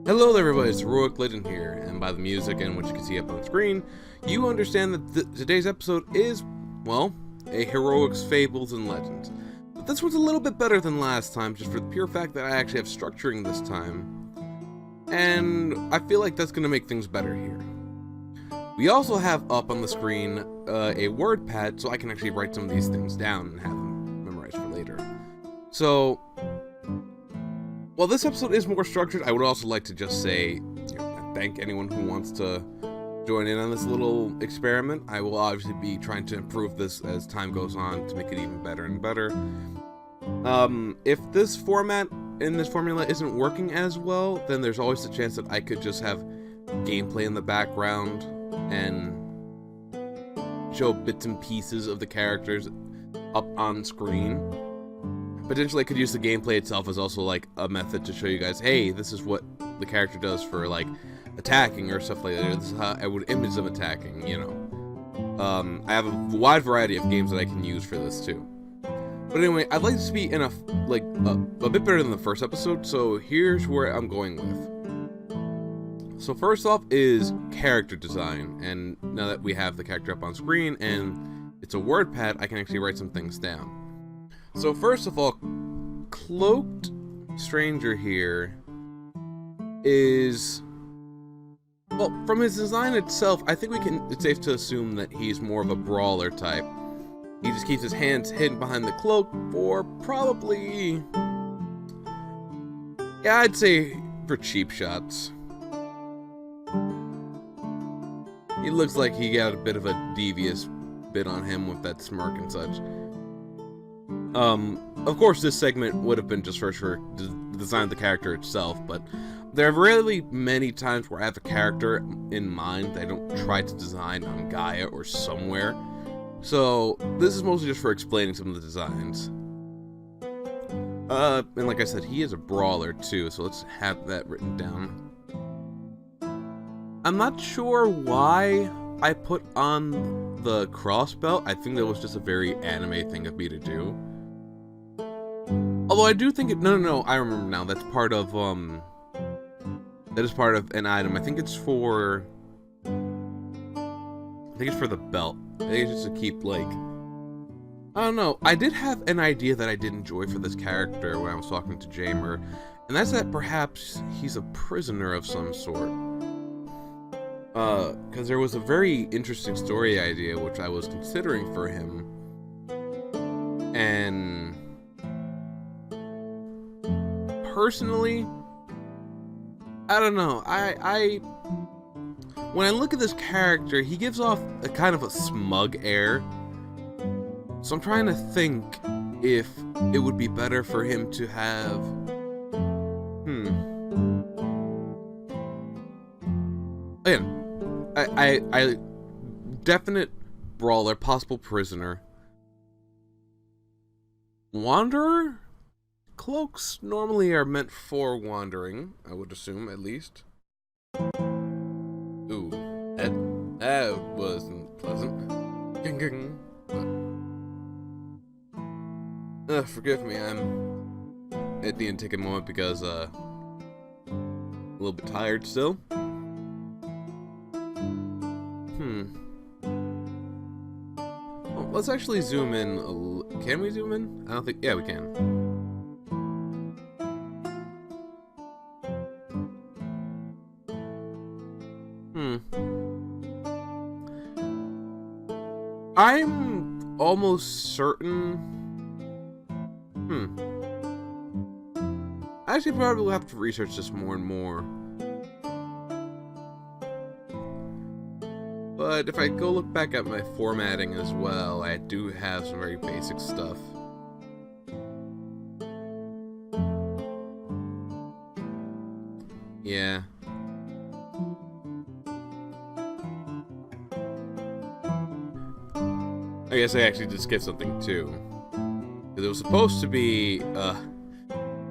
Hello there everybody, it's HeroicLegend here, and by the music and what you can see up on screen, you understand that today's episode is, well, a Heroics, Fables, and Legends. But this one's a little bit better than last time, just for the pure fact that I actually have structuring this time. And I feel like that's going to make things better here. We also have up on the screen a word pad, so I can actually write some of these things down and have them memorized for later. So, while this episode is more structured, I would also like to just say, thank anyone who wants to join in on this little experiment. I will obviously be trying to improve this as time goes on to make it even better and better. If this format in this formula isn't working as well, then there's always the chance that I could just have gameplay in the background and show bits and pieces of the characters up on screen. Potentially I could use the gameplay itself as also like a method to show you guys, hey, this is what the character does for like attacking or stuff like that. This is how I would image them attacking, you know. I have a wide variety of games that I can use for this too. But anyway, I'd like this to be in a bit better than the first episode, so here's where I'm going with. So first off is character design, and now that we have the character up on screen and it's a word pad, I can actually write some things down. So first of all, Cloaked Stranger here is, well, from his design itself, I think it's safe to assume that he's more of a brawler type. He just keeps his hands hidden behind the cloak for probably, yeah, I'd say for cheap shots. He looks like he got a bit of a devious bit on him with that smirk and such. Of course, this segment would have been just for the design of the character itself, but there are really many times where I have a character in mind that I don't try to design on Gaia or somewhere. So this is mostly just for explaining some of the designs. And like I said, he is a brawler too, so let's have that written down. I'm not sure why I put on the crossbelt. I think that was just a very anime thing of me to do. Although I do think it, no, I remember now. That's part of, that is part of an item. I think it's for the belt. I think it's just to keep, like, I don't know. I did have an idea that I did enjoy for this character when I was talking to Jamer, and that's that perhaps he's a prisoner of some sort. Because there was a very interesting story idea which I was considering for him, and personally, I don't know, when I look at this character, he gives off a kind of a smug air, so I'm trying to think if it would be better for him to have, again, I definite brawler, possible prisoner, wanderer. Cloaks normally are meant for wandering, I would assume, at least. Ooh, that wasn't pleasant. But, forgive me, I'm at the intake moment because, a little bit tired still. Well, let's actually zoom in. Can we zoom in? I don't think, yeah, we can. I'm almost certain. I actually probably will have to research this more and more. But if I go look back at my formatting as well, I do have some very basic stuff. Yeah. I guess I actually did skip something too. Because it was supposed to be, we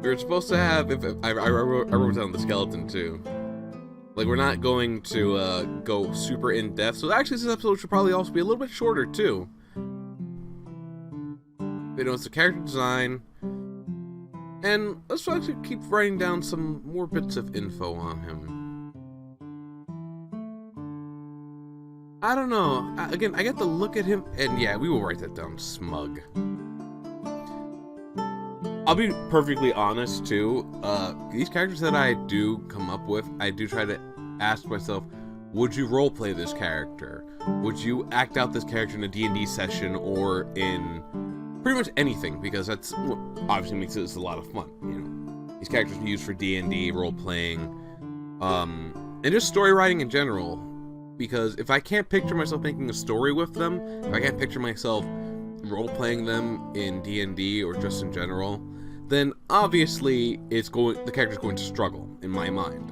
were supposed to have, I wrote down the skeleton too. Like, we're not going to go super in-depth, so actually this episode should probably also be a little bit shorter too. You know, it's the character design, And let's actually keep writing down some more bits of info on him. I don't know. Again, I get to look at him, and yeah, we will write that down. Smug. I'll be perfectly honest, too. These characters that I do come up with, I do try to ask myself, would you roleplay this character? Would you act out this character in a D&D session or in pretty much anything? Because that's what obviously makes this a lot of fun, you know. These characters are used for D&D, role-playing, and just story writing in general. Because if I can't picture myself making a story with them, if I can't picture myself role-playing them in D&D or just in general, then obviously the character's going to struggle in my mind.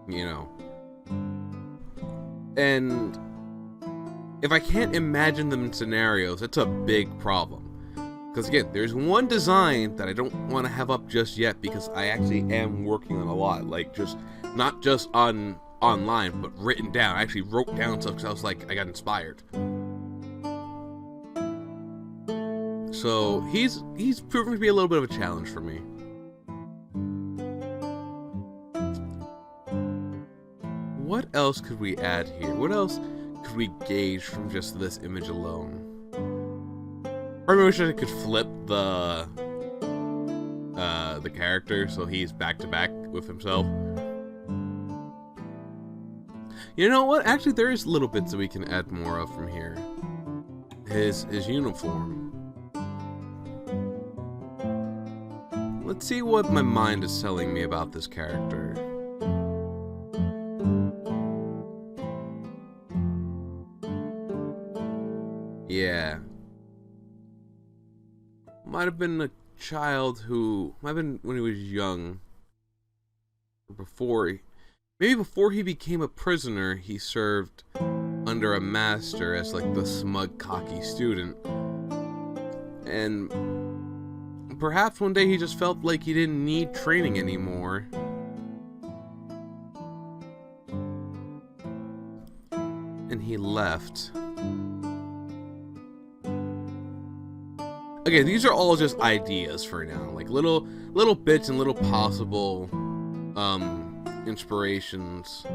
You know. And if I can't imagine them in scenarios, that's a big problem. Because again, there's one design that I don't want to have up just yet because I actually am working on a lot. Like, not just online, but written down. I actually wrote down stuff because I was like, I got inspired. So he's proven to be a little bit of a challenge for me. What else could we add here? What else could we gauge from just this image alone? Or maybe I wish I could flip the character so he's back to back with himself. You know what? Actually, there is little bits that we can add more of from here. His uniform. Let's see what my mind is telling me about this character. Yeah. Might have been a child who... Might have been when he was young. Or maybe before he became a prisoner, he served under a master as like the smug, cocky student. And perhaps one day he just felt like he didn't need training anymore. And he left. Again, these are all just ideas for now, like little bits and little possible inspirations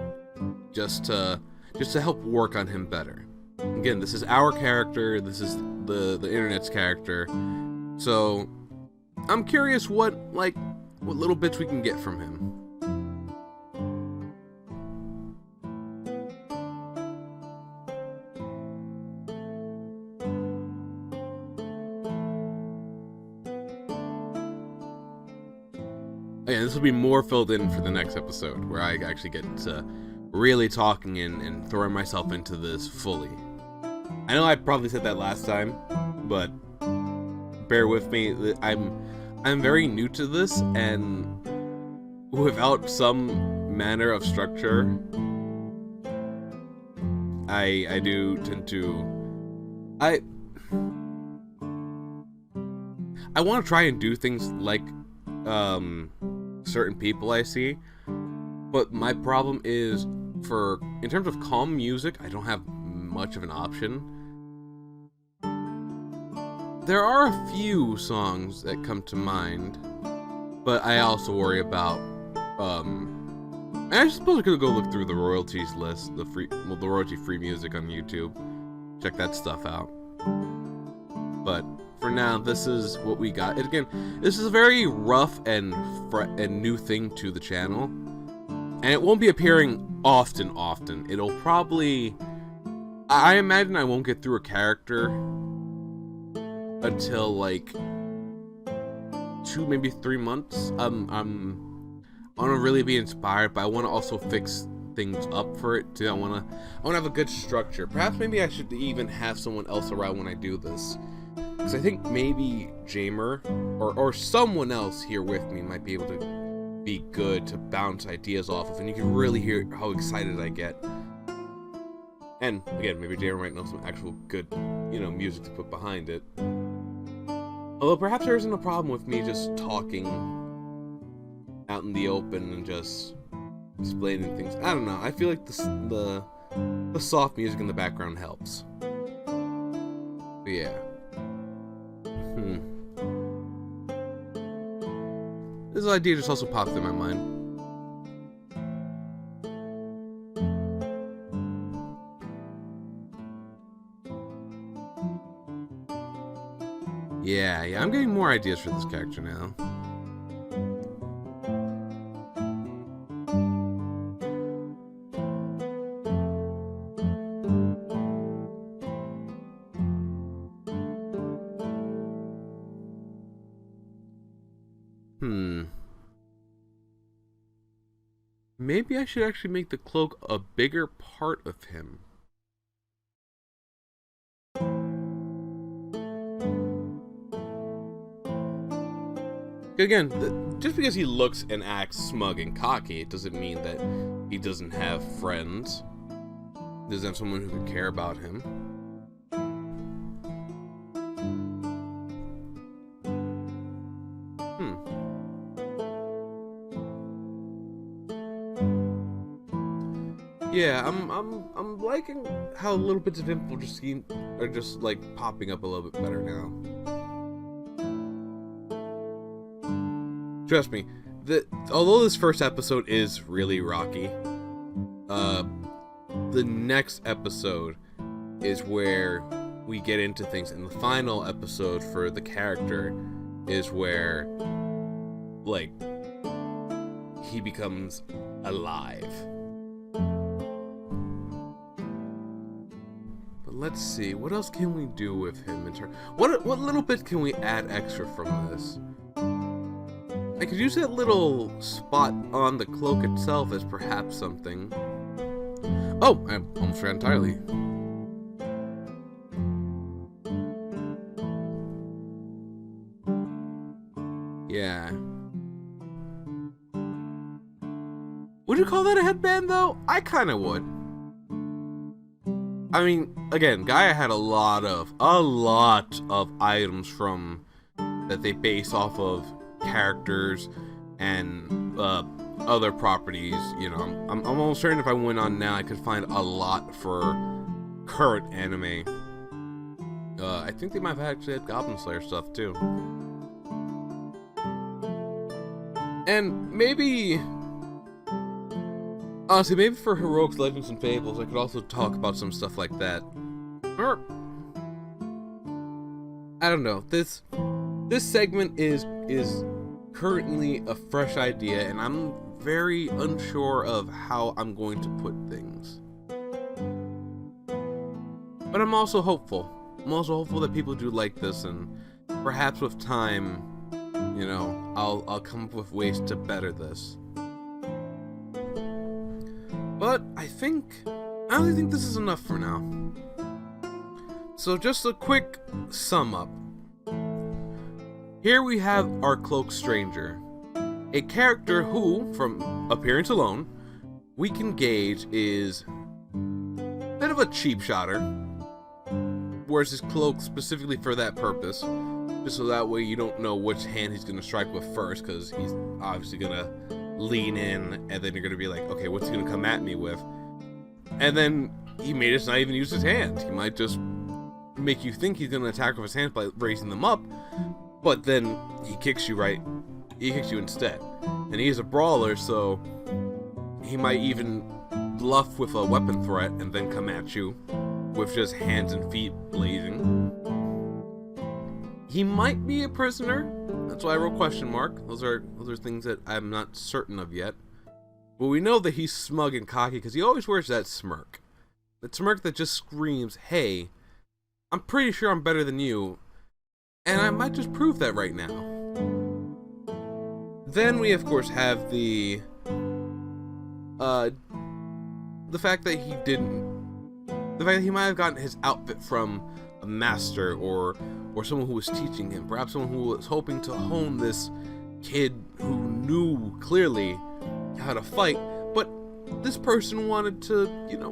just to help work on him better. Again, this is our character, this is the internet's character. So I'm curious what little bits we can get from him. Again, this will be more filled in for the next episode, where I actually get to really talking and throwing myself into this fully. I know I probably said that last time, but bear with me. I'm very new to this, and without some manner of structure, I do tend to I want to try and do things like certain people I see, but my problem is in terms of calm music, I don't have much of an option. There are a few songs that come to mind, but I also worry about I suppose I could go look through the royalties list, the royalty free music on YouTube, check that stuff out. But for now, this is what we got. And again, this is a very rough and new thing to the channel, and it won't be appearing often. It'll probably, I imagine I won't get through a character until like 2, maybe 3 months. I want to really be inspired, but I want to also fix things up for it too. I want to have a good structure. Perhaps maybe I should even have someone else around when I do this. Because I think maybe Jamer or someone else here with me might be able to be good to bounce ideas off of, and you can really hear how excited I get. And again, maybe Jamer might know some actual good, music to put behind it. Although perhaps there isn't a problem with me just talking out in the open and just explaining things. I don't know. I feel like the soft music in the background helps. But yeah. This idea just also popped in my mind. Yeah, I'm getting more ideas for this character now. Maybe I should actually make the cloak a bigger part of him. Again, just because he looks and acts smug and cocky, it doesn't mean that he doesn't have friends. Doesn't have someone who can care about him. Yeah, I'm liking how little bits of info are just like popping up a little bit better now. Trust me, although this first episode is really rocky, the next episode is where we get into things, and the final episode for the character is where, like, he becomes alive. But let's see, what else can we do with him in turn? What little bit can we add extra from this? I could use that little spot on the cloak itself as perhaps something. Oh, I almost forgot entirely. Yeah. Would you call that a headband, though? I kind of would. I mean, again, Gaia had a lot of items from that they base off of characters and other properties. You know, I'm almost certain if I went on now, I could find a lot for current anime. I think they might have actually had Goblin Slayer stuff too. And maybe, honestly, maybe for Heroics, Legends, and Fables, I could also talk about some stuff like that. Or, I don't know. This segment is currently a fresh idea, and I'm very unsure of how I'm going to put things. But I'm also hopeful. I'm also hopeful that people do like this, and perhaps with time, you know, I'll come up with ways to better this. But I honestly think this is enough for now. So just a quick sum up. Here we have our Cloaked Stranger, a character who, from appearance alone, we can gauge is a bit of a cheap shotter. Wears his cloak specifically for that purpose, just so that way you don't know which hand he's going to strike with first, because he's obviously going to lean in, and then you're going to be like, okay, what's he going to come at me with? And then he may just not even use his hand. He might just make you think he's going to attack with his hands by raising them up, but then he kicks you instead. And he's a brawler, so he might even bluff with a weapon threat and then come at you with just hands and feet blazing. He might be a prisoner. That's why I wrote question mark. Those are things that I'm not certain of yet. But we know that he's smug and cocky because he always wears that smirk. That smirk that just screams, hey, I'm pretty sure I'm better than you, and I might just prove that right now. Then we, of course, have the fact that he might have gotten his outfit from a master or someone who was teaching him, perhaps someone who was hoping to hone this kid who knew clearly how to fight, but this person wanted to, you know,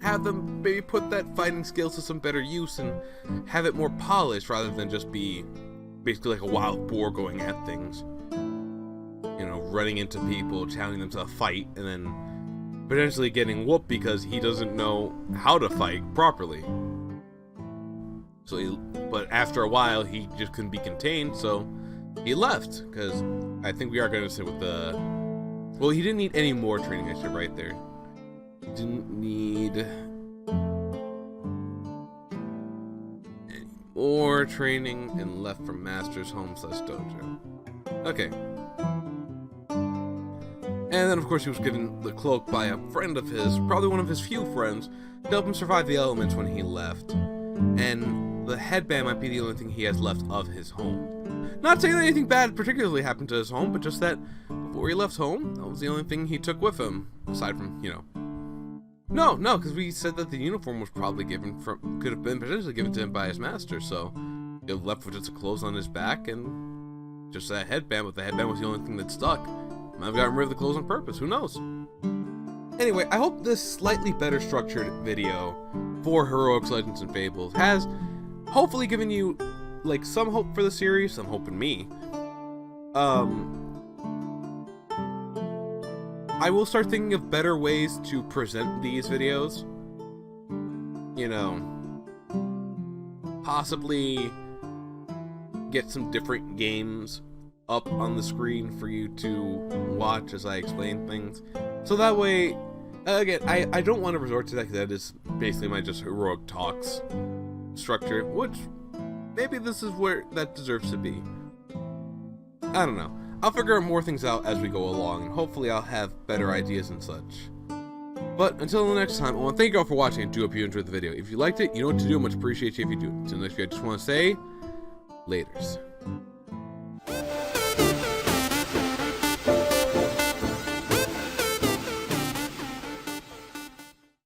have them maybe put that fighting skills to some better use and have it more polished rather than just be basically like a wild boar going at things. You know, running into people, challenging them to a fight, and then potentially getting whooped because he doesn't know how to fight properly. But after a while, he just couldn't be contained, so he left, because I think we are going to sit with the... Well, he didn't need any more training, I should write there. He didn't need any more training and left from Master's Home / Dojo. Okay. And then, of course, he was given the cloak by a friend of his, probably one of his few friends, to help him survive the elements when he left. And the headband might be the only thing he has left of his home. Not saying that anything bad particularly happened to his home, but just that before he left home, that was the only thing he took with him. Aside from, you know... No, because we said that the uniform was probably given from... Could have been potentially given to him by his master, so... He left with just the clothes on his back and... Just that headband, but the headband was the only thing that stuck. Might have gotten rid of the clothes on purpose, who knows? Anyway, I hope this slightly better structured video for Heroics, Legends, and Fables has hopefully given you, like, some hope for the series, some hope in me. I will start thinking of better ways to present these videos. You know, possibly get some different games up on the screen for you to watch as I explain things. So that way, again, I don't want to resort to that because that is basically my just heroic talks structure, which maybe this is where that deserves to be. I don't know. I'll figure more things out as we go along, and hopefully I'll have better ideas and such. But until the next time, I want to thank you all for watching and do hope you enjoyed the video. If you liked it, you know what to do. I much appreciate you if you do. Until next video, I just want to say, laters.